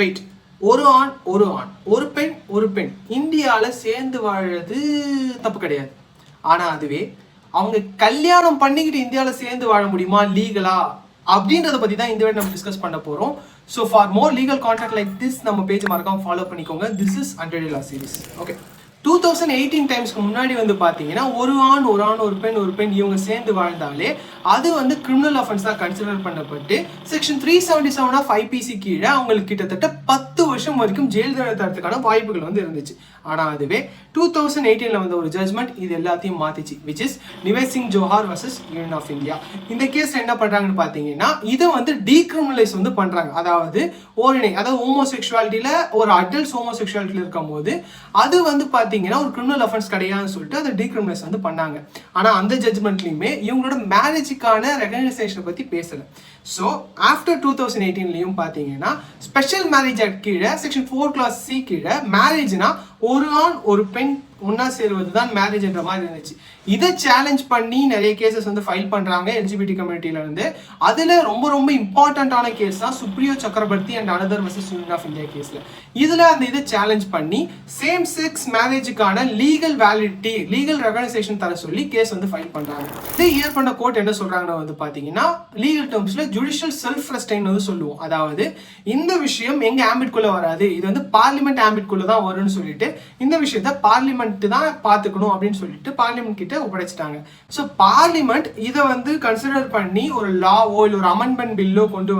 Wait, ஒரு ஆண் ஒரு பெண் இந்தியாவில் சேர்ந்து வாழறது தப்பு கிடையாது. ஆனால் அதுவே அவங்க கல்யாணம் பண்ணிக்கிட்டு இந்தியாவில் சேர்ந்து வாழ முடியுமா லீகலா அப்படின்றத பற்றி தான் இந்த வீடியோ நம்ம டிஸ்கஸ் பண்ண போகிறோம். So for more legal content like this நம்ம பேஜ் மறக்காம ஃபாலோ பண்ணிக்கோங்க. This is 100 Day Law series. Okay, 2018 டைம்ஸ்க்கு முன்னாடி பார்த்தீங்கன்னா ஒரு ஆண் ஒரு பெண் இவங்க சேர்ந்து வாழ்ந்தாலே அது கிரிமினல் அஃபென்ஸ் தான் consider Pannapattu section 377 of IPC கீழே அவங்களுக்கு கிட்டத்தட்ட 10 வருஷம் வரைக்கும் ஜெயில் தண்டனை தரத்துக்கான வாய்ப்புகள் இருந்துச்சு. ஆனால் அதுவே 2018 வந்த ஒரு ஜட்மெண்ட் இது எல்லாத்தையும் மாத்திச்சு, which is Nivesh Singh Johar versus union of India. இந்த கேஸ் என்ன பண்றாங்கன்னு பார்த்தீங்கன்னா இதை டீக்ரிமினலைஸ் பண்றாங்க. அதாவது ஹோமோசெக்சுவாலிட்டியில ஒரு அடல்ட்ஸ் ஹோமோசெக்சுவாலிட்டியில இருக்கும் போது அது பார்த்தீங்கன்னா ஒரு கிரிமினல் அஃபென்ஸ் கிடையாதுன்னு சொல்லிட்டு அதை டீக்ரிமினலைஸ் பண்ணாங்க. ஆனால் அந்த ஜட்மெண்ட்லையுமே இவங்களோட மேரேஜுக்கான ரெகனைசேஷனை பற்றி பேசலை. ஸோ ஆஃப்டர் 2018 பார்த்தீங்கன்னா ஸ்பெஷல் மேரேஜ் ஆக்ட் கீழே செக்ஷன் 4(c) கீழே மேரேஜ்னா ஒரு ஆண் ஒரு பெண் ஒன்னா சேருவது தான் மேரேஜ்ன்ற மாதிரி இருந்துச்சு. இதை சேலஞ்ச் பண்ணி நிறைய கேசஸ் ஃபைல் பண்றாங்க LGBT கம்யூனிட்டியில அதுல ரொம்ப இம்பார்ட்டன்டான கேஸ் தான் Supriyo Chakraborty and another versus union of India கேஸ்ல. இதுல இதை சேலஞ்ச் பண்ணி சேம் செக்ஸ் மேரேஜுக்கான லீகல் வேலிடிட்டி லீகல் ரெகனைசேஷன் தர சொல்லி கேஸ் ஃபைல் பண்றாங்க. இதை இயர் பண்ண கோர்ட் என்ன சொல்றாங்கன்னா பாத்தீங்கன்னா லீகல் டேர்ம்ஸ்ல ஜுடிஷியல் செல்ஃப் ரெஸ்ட்ரெயின் சொல்லுவோம். அதாவது இந்த விஷயம் எங்க ஆம்பிட்குள்ள வராது, இது பார்லிமெண்ட் ஆம்பிட்குள்ள தான் வரும்னு சொல்லிட்டு இந்த விஷயத்த பார்லிமெண்ட் தான் பார்த்துக்கணும் அப்படின்னு சொல்லிட்டு பார்லிமெண்ட் கிட்ட ஒப்படைச்சிட்டாங்க. ஸோ பார்லிமெண்ட் இதை கன்சிடர் பண்ணி ஒரு லாவோ இல்லை ஒரு அமெண்ட்மெண்ட் பில்லோ கொண்டு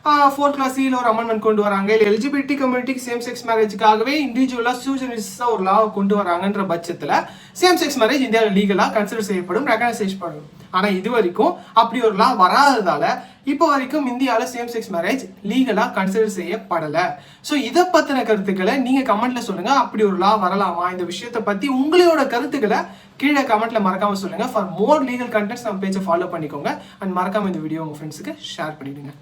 4(c) ஒரு அமெண்ட்மெண்ட் கொண்டு வராங்க. இல்லை LGBT கம்யூனிட்டிக்கு சேம் செக்ஸ் மேரேஜுக்காகவே இண்டிவிஜுவலா சூஜனிஸா ஒரு லா கொண்டு வராங்கன்ற பட்சத்தில் சேம் செக்ஸ் மேரேஜ் இந்தியாவில் லீகலா கன்சிடர் செய்யப்படும், ரெகனைஸ் பண்ணணும். ஆனால் இது வரைக்கும் அப்படி ஒரு லா வராததால இப்போ வரைக்கும் இந்தியாவில் சேம் செக்ஸ் மேரேஜ் லீகலா கன்சிடர் செய்யப்படலை. ஸோ இதை பற்றின கருத்துக்களை நீங்கள் கமெண்ட்ல சொல்லுங்க. அப்படி ஒரு லா வரலாமா, இந்த விஷயத்தை பற்றி உங்களோட கருத்துக்களை கீழே கமெண்ட்ல மறக்காம சொல்லுங்க. ஃபார் மோர் லீகல் கண்டென்ட்ஸ் நம்ம பேஜை ஃபாலோ பண்ணிக்கோங்க அண்ட் மறக்காம இந்த வீடியோ உங்க ஃப்ரெண்ட்ஸுக்கு ஷேர் பண்ணிடுங்க.